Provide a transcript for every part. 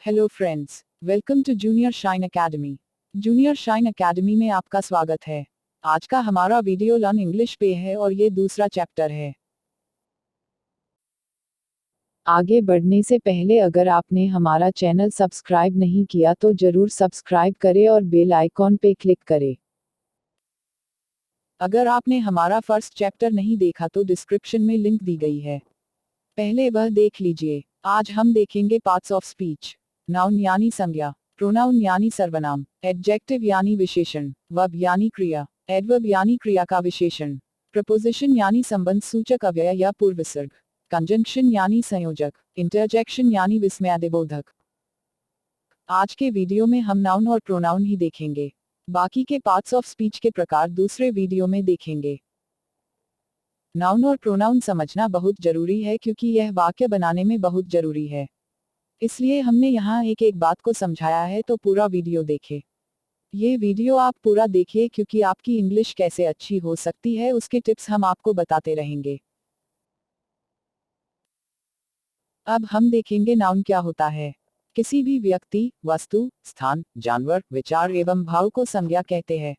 Hello friends, welcome to Junior Shine Academy. Junior Shine Academy में आपका स्वागत है। आज का हमारा वीडियो लर्न इंग्लिश पे है और ये दूसरा चैप्टर है। आगे बढ़ने से पहले अगर आपने हमारा चैनल सब्सक्राइब नहीं किया तो जरूर सब्सक्राइब करें और बेल आइकॉन पे क्लिक करें। अगर आपने हमारा फर्स्ट चैप्टर नहीं देखा तो डिस्क्रिप्शन में लिंक दी गई है, पहले वह देख लीजिए। आज हम देखेंगे पार्ट्स ऑफ स्पीच। नाउन यानी संज्ञा, प्रोनाउन यानी सर्वनाम, एडजेक्टिव यानी विशेषण, वर्ब यानी क्रिया, एडवर्ब यानी क्रिया का विशेषण, प्रपोजिशन यानी संबंध सूचक अव्यय या पूर्व विसर्ग, कंजंक्शन यानी संयोजक, इंटरजेक्शन यानी विस्मयादिबोधक। आज के वीडियो में हम नाउन और प्रोनाउन ही देखेंगे, बाकी के पार्ट्स ऑफ स्पीच के प्रकार दूसरे वीडियो में देखेंगे। नाउन और प्रोनाउन समझना बहुत जरूरी है क्योंकि यह वाक्य बनाने में बहुत जरूरी है, इसलिए हमने यहाँ एक एक बात को समझाया है, तो पूरा वीडियो देखें। ये वीडियो आप पूरा देखिए क्योंकि आपकी इंग्लिश कैसे अच्छी हो सकती है उसके टिप्स हम आपको बताते रहेंगे। अब हम देखेंगे नाउन क्या होता है। किसी भी व्यक्ति, वस्तु, स्थान, जानवर, विचार एवं भाव को संज्ञा कहते हैं।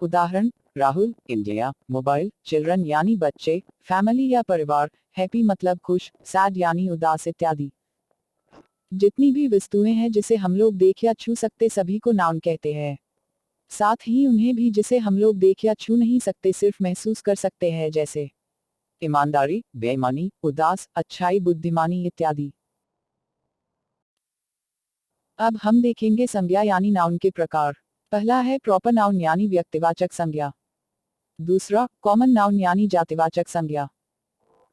उदाहरण, राहुल, इंडिया, मोबाइल, चिल्ड्रन यानी बच्चे, फैमिली या परिवार, हैप्पी मतलब खुश, सैड यानी उदास इत्यादि। जितनी भी वस्तुएं हैं जिसे हम लोग देख या छू सकते सभी को नाउन कहते हैं। साथ ही उन्हें भी जिसे हम लोग देख या छू नहीं सकते सिर्फ महसूस कर सकते हैं, जैसे ईमानदारी, बेईमानी, उदास, अच्छाई, बुद्धिमानी इत्यादि। अब हम देखेंगे संज्ञा यानी नाउन के प्रकार। पहला है प्रॉपर नाउन यानी व्यक्तिवाचक संज्ञा। दूसरा कॉमन नाउन यानी जातिवाचक संज्ञा।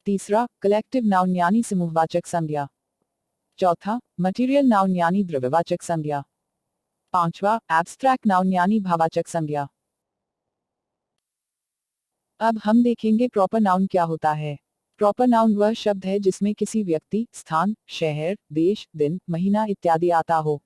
तीसरा कलेक्टिव नाउन यानी समूहवाचक संज्ञा। चौथा मटेरियल नाउन यानी द्रव्यवाचक संज्ञा। पांचवा एब्स्ट्रैक्ट नाउन यानी भाववाचक संज्ञा। अब हम देखेंगे प्रॉपर नाउन क्या होता है। प्रॉपर नाउन वह शब्द है जिसमें किसी व्यक्ति, स्थान, शहर, देश, दिन, महीना इत्यादि आता हो।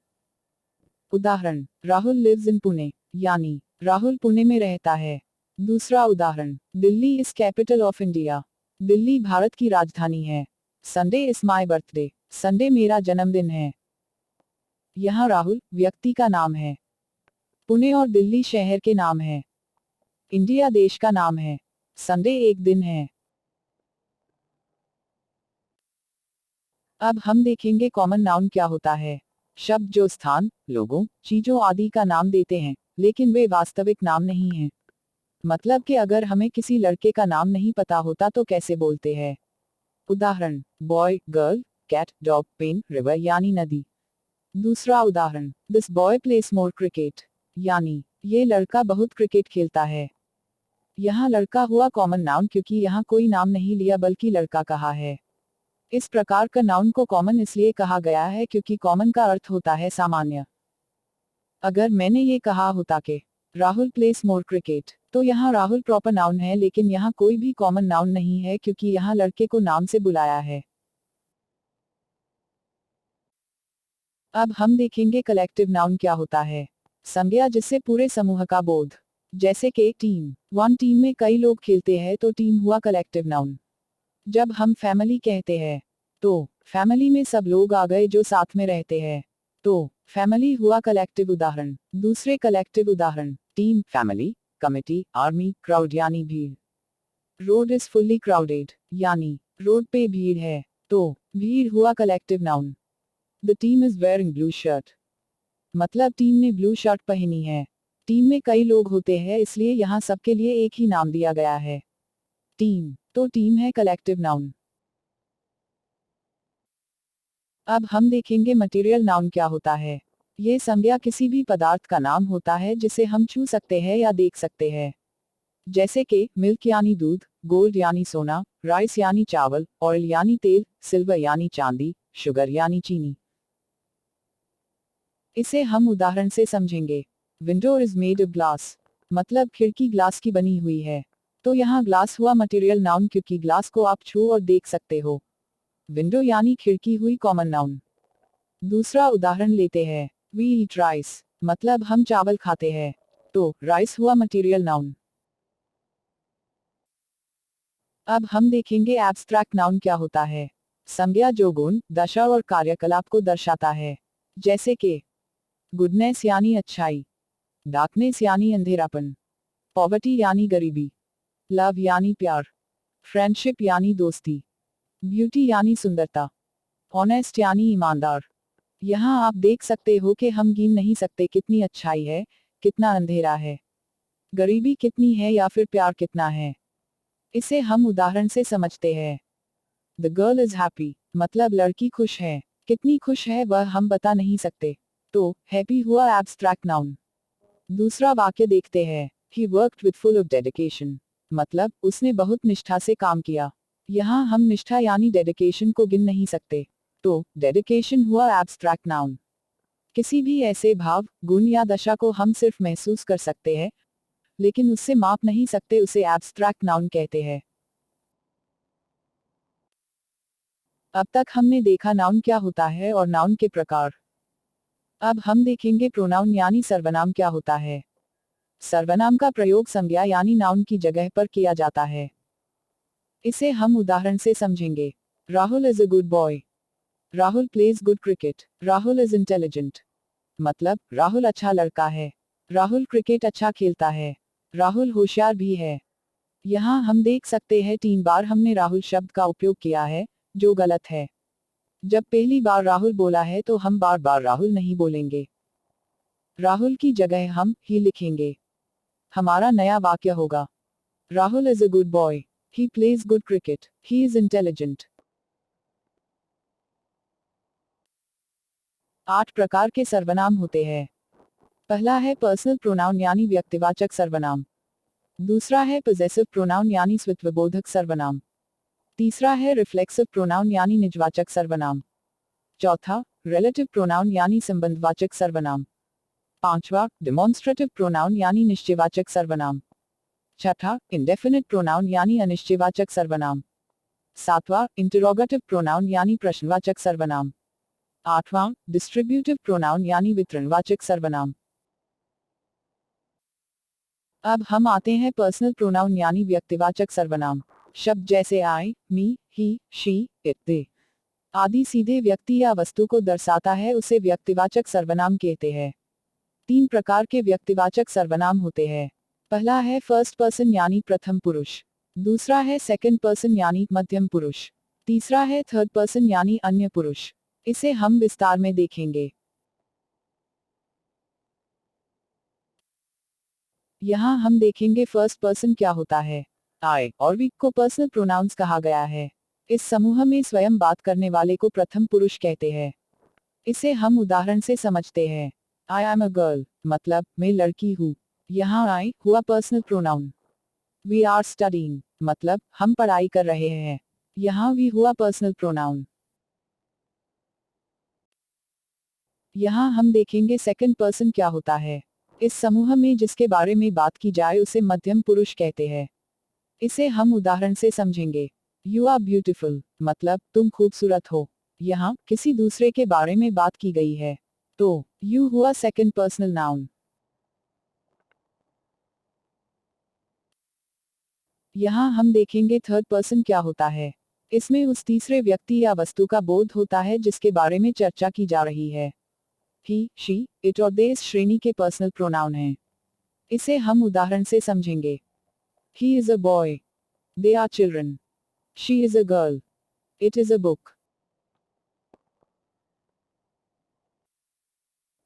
उदाहरण, राहुल लिव्स इन पुणे, यानी राहुल पुणे में रहता है। दूसरा उदाहरण, Delhi is capital of India, Delhi Bharat की राजधानी है। Sunday is my birthday, Sunday मेरा जन्मदिन है। यहाँ राहुल व्यक्ति का नाम है, पुणे और दिल्ली शहर के नाम है, इंडिया देश का नाम है, संडे एक दिन है। अब हम देखेंगे कॉमन नाउन क्या होता है। शब्द जो स्थान, लोगों, चीजों आदि का नाम देते हैं, लेकिन वे वास्तविक नाम नहीं हैं। मतलब कि अगर हमें किसी लड़के का नाम नहीं पता होता तो कैसे बोलते हैं। उदाहरण, boy, girl, cat, dog, pen, river यानी नदी। दूसरा उदाहरण, this boy plays more cricket, यानी ये लड़का बहुत क्रिकेट खेलता है। यहाँ लड़का हुआ कॉमन नाउन क्योंकि यहाँ कोई नाम नहीं लिया बल्कि लड़का कहा है। इस प्रकार का नाउन को कॉमन इसलिए कहा गया है क्योंकि कॉमन का अर्थ होता है सामान्य। अगर मैंने ये कहा होता कि राहुल प्लेस मोर क्रिकेट, तो यहाँ राहुल प्रॉपर नाउन है, लेकिन यहाँ कोई भी कॉमन नाउन नहीं है क्योंकि यहाँ लड़के को नाम से बुलाया है। अब हम देखेंगे कलेक्टिव नाउन क्या होता है। संज्ञा जिससे पूरे समूह का बोध, जैसे कि टीम, वन टीम में कई लोग खेलते हैं तो टीम हुआ कलेक्टिव नाउन। जब हम फैमिली कहते हैं तो फैमिली में सब लोग आ गए जो साथ में रहते हैं, तो फैमिली हुआ कलेक्टिव उदाहरण। दूसरे कलेक्टिव उदाहरण, team, family, committee, army, crowd यानी भीड़। रोड इज फुल्ली क्राउडेड, यानी रोड पे भीड़ है, तो भीड़ हुआ collective noun. The team is wearing blue shirt, मतलब टीम ने ब्लू शर्ट पहनी है। टीम में कई लोग होते हैं इसलिए यहाँ सबके लिए एक ही नाम दिया गया है, टीम, तो टीम है कलेक्टिव नाउन। अब हम देखेंगे मटेरियल नाउन क्या होता है। ये संज्ञा किसी भी पदार्थ का नाम होता है जिसे हम छू सकते हैं या देख सकते हैं, जैसे कि मिल्क यानी दूध, गोल्ड यानी सोना, राइस यानी चावल, ऑयल यानी तेल, सिल्वर यानी चांदी, शुगर यानी चीनी। इसे हम उदाहरण से समझेंगे। Window is made of glass, मतलब खिड़की ग्लास की बनी हुई है, तो यहाँ ग्लास हुआ मटेरियल नाउन क्योंकि ग्लास को आप छू और देख सकते हो। विंडो यानी खिड़की हुई कॉमन नाउन। दूसरा उदाहरण लेते हैं, वी ईट राइस, मतलब हम चावल खाते हैं, तो राइस हुआ मटेरियल नाउन। अब हम देखेंगे एब्स्ट्रैक्ट नाउन क्या होता है। संज्ञा जो गुण, दशा और कार्यकलाप को दर्शाता है। जैसे कि गुडनेस यानी अच्छाई, डार्कनेस यानी अंधेरापन, पॉवर्टी यानी गरीबी, लव यानी प्यार, फ्रेंडशिप यानी दोस्ती, ब्यूटी यानी सुंदरता, ऑनेस्ट यानी ईमानदार। यहाँ आप देख सकते हो कि हम गिन नहीं सकते कितनी अच्छाई है, कितना अंधेरा है, गरीबी कितनी है या फिर प्यार कितना है। इसे हम उदाहरण से समझते हैं। द गर्ल इज हैप्पी, मतलब लड़की खुश है। कितनी खुश है वह हम बता नहीं सकते, तो हैप्पी हुआ एब्स्ट्रैक्ट नाउन। दूसरा वाक्य देखते हैं। He worked with full of dedication, मतलब उसने बहुत निष्ठा से काम किया। यहाँ हम निष्ठा यानी डेडिकेशन को गिन नहीं सकते, तो डेडिकेशन हुआ एब्स्ट्रैक्ट नाउन। किसी भी ऐसे भाव, गुण या दशा को हम सिर्फ महसूस कर सकते हैं, लेकिन उससे माप नहीं सकते, उसे एब्स्ट्रैक्ट नाउन कहते हैं। अब तक हमने देखा नाउन क्या होता है और नाउन के प्रकार। अब हम देखेंगे प्रोनाउन यानी सर्वनाम क्या होता है। सर्वनाम का प्रयोग संज्ञा यानी नाउन की जगह पर किया जाता है। इसे हम उदाहरण से समझेंगे। Rahul is a good boy, Rahul pledge good cricket, Rahul is intelligent, मतलब राहुल अच्छा लड़का है, राहुल क्रिकेट अच्छा खेलता है, राहुल होशियार भी है। यहाँ हम देख सकते हैं 3 बार हमने राहुल शब्द का उपयोग किया है, जो गलत है। जब पहली बार राहुल बोला है तो हम बार बार राहुल नहीं बोलेंगे। राहुल की जगह हम ही लिखेंगे। हमारा नया वाक्य होगा, Rahul is a good boy, he plays good cricket, he is intelligent. 8 प्रकार के सर्वनाम होते हैं। पहला है पर्सनल प्रोनाउन यानी व्यक्तिवाचक सर्वनाम। दूसरा है पोजेसिव प्रोनाउन यानी स्वित्वबोधक सर्वनाम। तीसरा है रिफ्लेक्सिव प्रोनाउन यानी निजवाचक सर्वनाम। चौथा रिलेटिव प्रोनाउन यानी संबंधवाचक सर्वनाम। पांचवा डिमॉन्स्ट्रेटिव प्रोनाउन यानी निश्चयवाचक सर्वनाम। छठा इंडेफिनिट प्रोनाउन यानी अनिश्चयवाचक सर्वनाम। सातवां इंटरोगेटिव प्रोनाउन यानी प्रश्नवाचक सर्वनाम। आठवां डिस्ट्रीब्यूटिव प्रोनाउन यानी वितरणवाचक सर्वनाम। अब हम आते हैं पर्सनल प्रोनाउन यानी व्यक्तिवाचक सर्वनाम। शब्द जैसे आई, मी, ही, शी, इट, दे आदि सीधे व्यक्ति या वस्तु को दर्शाता है, उसे व्यक्तिवाचक सर्वनाम कहते हैं। 3 प्रकार के व्यक्तिवाचक सर्वनाम होते हैं। पहला है फर्स्ट पर्सन यानी प्रथम पुरुष। दूसरा है सेकंड पर्सन यानी मध्यम पुरुष। तीसरा है थर्ड पर्सन यानी अन्य पुरुष। इसे हम विस्तार में देखेंगे। यहाँ हम देखेंगे फर्स्ट पर्सन क्या होता है। आई और वी को पर्सनल प्रोनाउंस कहा गया है। इस समूह में स्वयं बात करने वाले को प्रथम पुरुष कहते हैं। इसे हम उदाहरण से समझते हैं। आई एम अ गर्ल, मतलब मैं लड़की हूँ। यहाँ आई हुआ personal pronoun. We are studying, मतलब हम पढ़ाई कर रहे हैं। यहाँ वी हुआ पर्सनल प्रोनाउन। यहाँ हम देखेंगे सेकंड पर्सन क्या होता है। इस समूह में जिसके बारे में बात की जाए उसे मध्यम पुरुष कहते हैं। इसे हम उदाहरण से समझेंगे। यू आर ब्यूटिफुल, मतलब तुम खूबसूरत हो। यहाँ किसी दूसरे के बारे में बात की गई है, तो यू हुआ सेकंड पर्सनल नाउन। यहाँ हम देखेंगे थर्ड पर्सन क्या होता है। इसमें उस तीसरे व्यक्ति या वस्तु का बोध होता है जिसके बारे में चर्चा की जा रही है। ही, शी, इट और दे इस श्रेणी के पर्सनल प्रोनाउन हैं। इसे हम उदाहरण से समझेंगे। He is a boy, they are children, she is a girl, it is a book.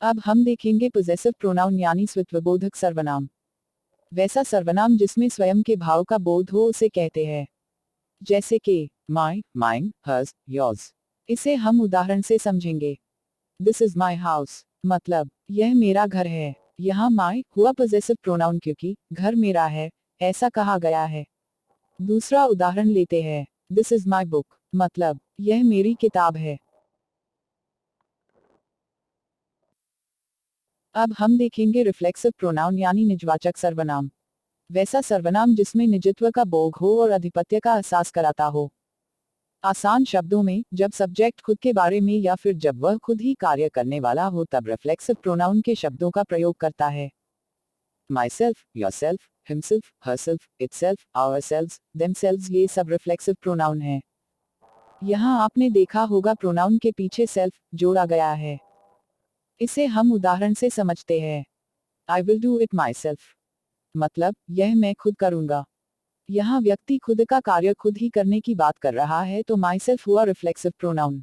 अब हम देखेंगे पोजेसिव प्रोनाउन यानी स्वित्वबोधक सर्वनाम। वैसा सर्वनाम जिसमें स्वयं के भाव का बोध हो उसे कहते हैं। जैसे कि माई, माइन, हर्स, योर्स। इसे हम उदाहरण से समझेंगे। दिस इज माई हाउस, मतलब यह मेरा घर है। यहाँ माई हुआ पोजेसिव प्रोनाउन क्योंकि घर मेरा है, ऐसा कहा गया है। दूसरा उदाहरण लेते हैं। दिस इज माई बुक, मतलब यह मेरी किताब है। अब हम देखेंगे रिफ्लेक्सिव प्रोनाउन यानी निजवाचक सर्वनाम। वैसा सर्वनाम जिसमें निजत्व का बोध हो और अधिपत्य का एहसास कराता हो। आसान शब्दों में, जब सब्जेक्ट खुद के बारे में या फिर जब वह खुद ही कार्य करने वाला हो तब रिफ्लेक्सिव प्रोनाउन के शब्दों का प्रयोग करता है। My self, your self, himself, herself, itself, ourselves, themselves, ये सब रिफ्लेक्सिव प्रोनाउन है। यहाँ आपने देखा होगा प्रोनाउन के पीछे सेल्फ जोड़ा गया है। इसे हम उदाहरण से समझते हैं। I will do it myself, मतलब यह मैं खुद करूंगा। यहाँ व्यक्ति खुद का कार्य खुद ही करने की बात कर रहा है, तो myself हुआ रिफ्लेक्सिव प्रोनाउन।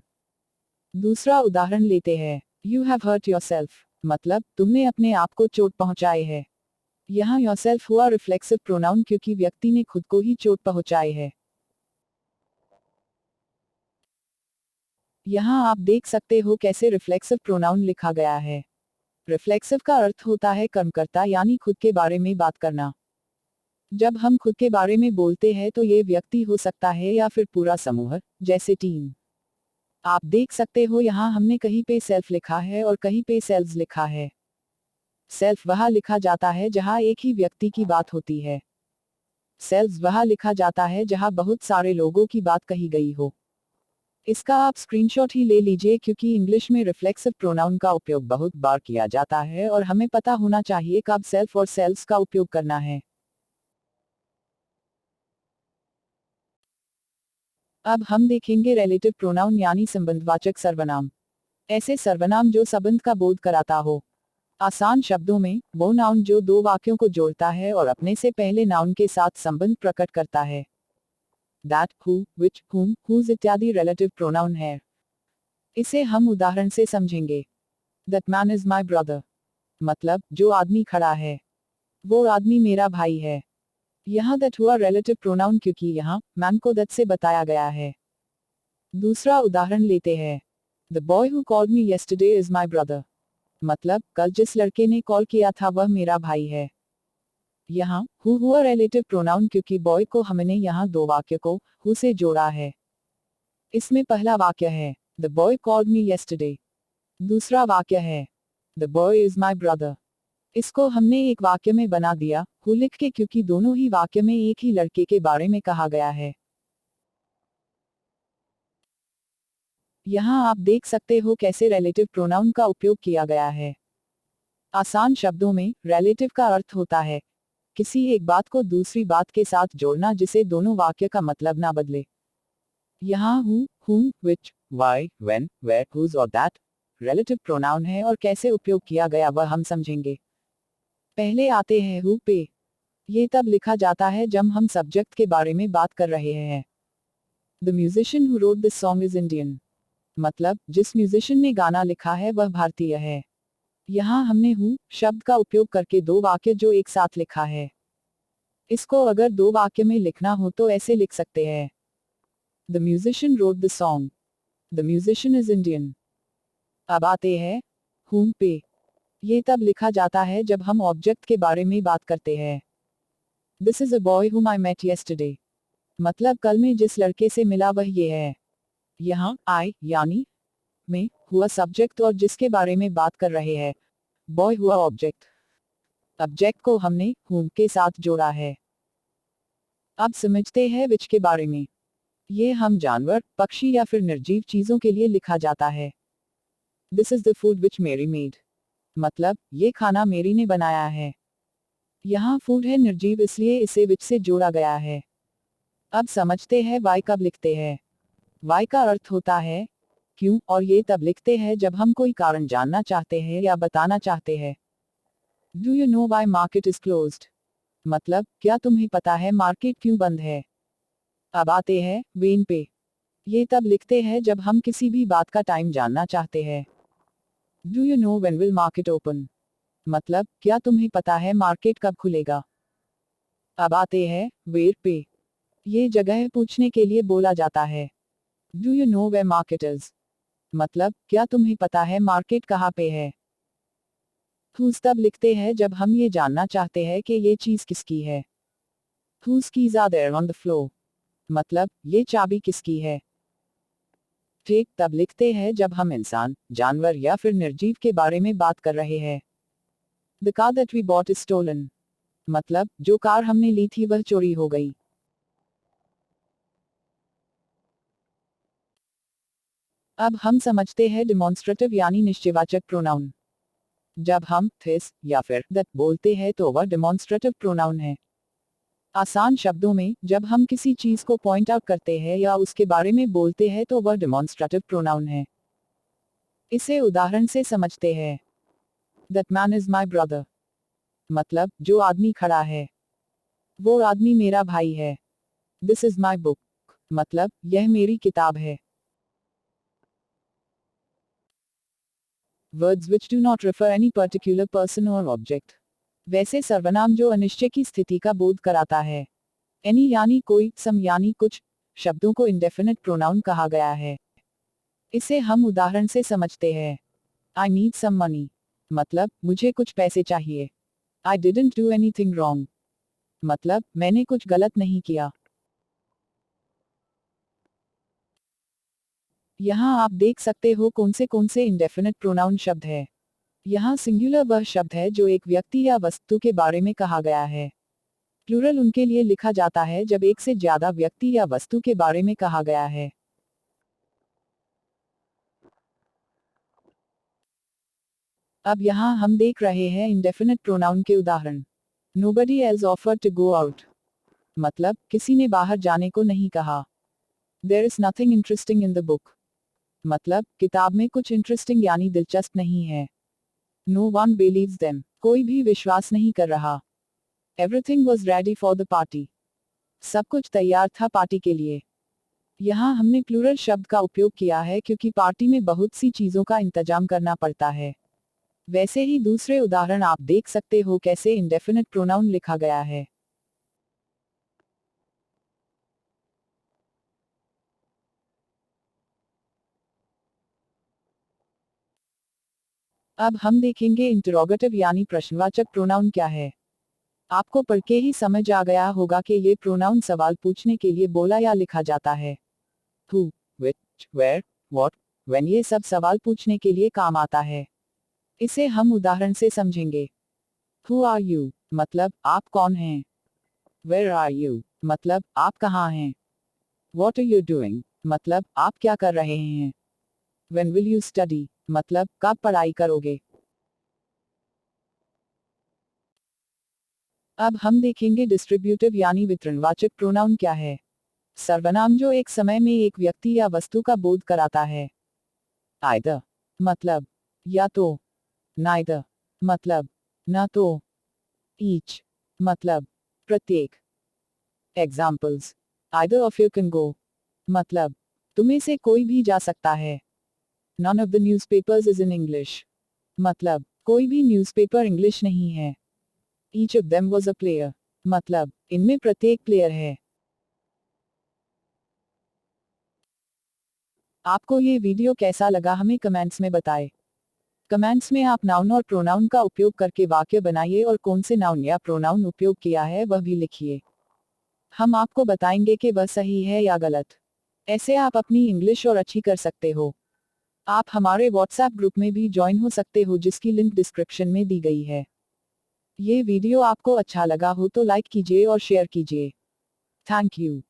दूसरा उदाहरण लेते हैं। You have hurt yourself, मतलब तुमने अपने आप को चोट पहुंचाई है। यहाँ yourself हुआ रिफ्लेक्सिव प्रोनाउन क्योंकि व्यक्ति ने खुद को ही चोट पहुंचाई है। यहाँ आप देख सकते हो कैसे रिफ्लेक्सिव प्रोनाउन लिखा गया है। रिफ्लेक्सिव का अर्थ होता है कर्मकर्ता, यानी खुद के बारे में बात करना। जब हम खुद के बारे में बोलते हैं तो ये व्यक्ति हो सकता है या फिर पूरा समूह, जैसे टीम। आप देख सकते हो यहाँ हमने कहीं पे सेल्फ लिखा है और कहीं पे सेल्व्स लिखा है। सेल्फ वहाँ लिखा जाता है जहाँ एक ही व्यक्ति की बात होती है। सेल्व्स वहाँ लिखा जाता है जहाँ बहुत सारे लोगों की बात कही गई हो। इसका आप स्क्रीनशॉट ही ले लीजिए क्योंकि इंग्लिश में रिफ्लेक्सिव प्रोनाउन का उपयोग बहुत बार किया जाता है और हमें पता होना चाहिए कब सेल्फ और सेल्व्स का उपयोग करना है। अब हम देखेंगे रिलेटिव प्रोनाउन यानी संबंधवाचक सर्वनाम। ऐसे सर्वनाम जो संबंध का बोध कराता हो। आसान शब्दों में, वो नाउन जो दो वाक्यों को जोड़ता है और अपने से पहले नाउन के साथ संबंध प्रकट करता है। That, who, which, whom, whose इत्यादि रिलेटिव प्रोनाउन है। इसे हम उदाहरण से समझेंगे। That man is my brother, मतलब जो आदमी खड़ा है, वो आदमी मेरा भाई है। यहाँ that हुआ रिलेटिव प्रोनाउन क्योंकि यहाँ man को that से बताया गया है। दूसरा उदाहरण लेते हैं। The boy who called me yesterday is my brother, मतलब कल जिस लड़के ने कॉल किया था वह मेरा भाई है। यहाँ who हुआ रिलेटिव प्रोनाउन क्योंकि बॉय को हमने यहाँ दो वाक्य को who से जोड़ा है। इसमें पहला वाक्य है The boy called me yesterday, दूसरा वाक्य है The boy is my brother। इसको हमने एक वाक्य में बना दिया who लिख के क्योंकि दोनों ही वाक्य में एक ही लड़के के बारे में कहा गया है। यहाँ आप देख सकते हो कैसे रिलेटिव प्रोनाउन का उपयोग किया गया है। आसान शब्दों में रिलेटिव का अर्थ होता है किसी एक बात को दूसरी बात के साथ जोड़ना जिसे दोनों वाक्य का मतलब ना बदले। यहाँ who, whom, which, why, when, where, whose और that रिलेटिव प्रोनाउन है और कैसे उपयोग किया गया वह हम समझेंगे। पहले आते हैं who पे। ये तब लिखा जाता है जब हम सब्जेक्ट के बारे में बात कर रहे हैं। The musician who wrote this song is Indian, मतलब जिस म्यूजिशियन ने गाना लिखा है वह भारतीय है। यहाँ हमने who शब्द का उपयोग करके दो वाक्य जो एक साथ लिखा है। इसको अगर दो वाक्य में लिखना हो तो ऐसे लिख सकते हैं। The musician wrote the song, The musician is Indian। अब आते हैं whom पे। ये तब लिखा जाता है जब हम ऑब्जेक्ट के बारे में बात करते हैं। This is a boy whom I met yesterday, मतलब कल मैं जिस लड़के से मिला वह ये है। यहाँ I यानी में हुआ सब्जेक्ट और जिसके बारे में बात कर रहे हैं बॉय हुआ ऑब्जेक्ट। ऑब्जेक्ट को हमने whom के साथ जोड़ा है। अब समझते हैं which के बारे में। ये हम जानवर, पक्षी या फिर निर्जीव चीजों के लिए लिखा जाता है। This is the food which Mary made, मतलब ये खाना मेरी ने बनाया है। यहाँ फूड है निर्जीव इसलिए इसे which से जोड़ा गया है। अब समझते हैं why कब लिखते हैं। Why का अर्थ होता है क्यों और ये तब लिखते हैं जब हम कोई कारण जानना चाहते हैं या बताना चाहते हैं। Do you know why market is closed, मतलब क्या तुम्हें पता है मार्केट क्यों बंद है। अब आते हैं when पे। ये तब लिखते हैं जब हम किसी भी बात का टाइम जानना चाहते हैं। Do you know when will market open, मतलब क्या तुम्हें पता है मार्केट कब खुलेगा। अब आते हैं where पे। ये जगह पूछने के लिए बोला जाता है। Do you know where market is, मतलब क्या तुम्हें पता है मार्केट कहाँ पे है। Whose तब लिखते हैं जब हम ये जानना चाहते हैं कि ये चीज किसकी है। Whose keys are there on the floor, मतलब ये चाबी किसकी है। ठीक तब लिखते हैं जब हम इंसान, जानवर या फिर निर्जीव के बारे में बात कर रहे हैं। The car that we bought is stolen, मतलब जो कार हमने ली थी वह चोरी हो गई। अब हम समझते हैं डिमॉन्स्ट्रेटिव यानी निश्चयवाचक प्रोनाउन। जब हम this या फिर that बोलते हैं तो वह डिमॉन्स्ट्रेटिव प्रोनाउन है। आसान शब्दों में जब हम किसी चीज को पॉइंट आउट करते हैं या उसके बारे में बोलते हैं तो वह डिमॉन्स्ट्रेटिव प्रोनाउन है। इसे उदाहरण से समझते हैं। That man is my brother. मतलब जो आदमी खड़ा है वो आदमी मेरा भाई है. This is my book. मतलब यह मेरी किताब है. Words which do not refer any particular person or object. वैसे सर्वनाम जो अनिश्चय की स्थिति का बोध कराता है. Any यानी कोई, some यानी कुछ, शब्दों को indefinite pronoun कहा गया है. इसे हम उदाहरण से समझते हैं. I need some money. मतलब मुझे कुछ पैसे चाहिए. I didn't do anything wrong. मतलब मैंने कुछ गलत नहीं किया. यहाँ आप देख सकते हो कौन से इंडेफिनिट प्रोनाउन शब्द है. यहाँ सिंगुलर वह शब्द है जो एक व्यक्ति या वस्तु के बारे में कहा गया है. प्लूरल उनके लिए लिखा जाता है जब एक से ज्यादा व्यक्ति या वस्तु के बारे में कहा गया है. अब यहाँ हम देख रहे हैं इंडेफिनिट प्रोनाउन के उदाहरण. Nobody else offered to go out. मतलब किसी ने बाहर जाने को नहीं कहा. There is nothing interesting in the book. मतलब किताब में कुछ इंटरेस्टिंग यानी दिलचस्प नहीं है. No one believes them. कोई भी विश्वास नहीं कर रहा. Everything was ready for the party. सब कुछ तैयार था पार्टी के लिए. यहाँ हमने प्लूरल शब्द का उपयोग किया है क्योंकि पार्टी में बहुत सी चीजों का इंतजाम करना पड़ता है. वैसे ही दूसरे उदाहरण आप देख सकते हो कैसे इंडेफिनिट प्रोनाउन लिखा गया है. अब हम देखेंगे इंटरोगेटिव यानी प्रश्नवाचक प्रोनाउन क्या है. आपको पढ़ के ही समझ आ गया होगा कि ये प्रोनाउन सवाल पूछने के लिए बोला या लिखा जाता है. Who, which, where, what, when ये सब सवाल पूछने के लिए काम आता है. इसे हम उदाहरण से समझेंगे. Who are you? मतलब आप कौन हैं. Where are you? मतलब आप कहाँ हैं. What are you doing? मतलब आप क्या कर रहे हैं. When will you study? मतलब कब पढ़ाई करोगे. अब हम देखेंगे डिस्ट्रीब्यूटिव यानी वितरणवाचक प्रोनाउन क्या है. सर्वनाम जो एक समय में एक व्यक्ति या वस्तु का बोध कराता है. Either मतलब या तो. Neither मतलब न तो. Each मतलब प्रत्येक. Examples. Either of you can go. मतलब तुम्हें से कोई भी जा सकता है. None of the newspapers is in English. मतलब कोई भी न्यूज़पेपर इंग्लिश नहीं है. Each of them was a player. मतलब इनमें प्रत्येक प्लेयर है. आपको ये वीडियो कैसा लगा हमें कमेंट्स में बताएं. कमेंट्स में आप नाउन और प्रोनाउन का उपयोग करके वाक्य बनाइए और कौन से नाउन या प्रोनाउन उपयोग किया है वह भी लिखिए. हम आपको बताएंगे कि वह सही है या गलत. ऐसे आप अपनी इंग्लिश और अच्छी कर सकते हो. आप हमारे व्हाट्सएप ग्रुप में भी ज्वाइन हो सकते हो जिसकी लिंक डिस्क्रिप्शन में दी गई है. ये वीडियो आपको अच्छा लगा हो तो लाइक कीजिए और शेयर कीजिए. Thank you.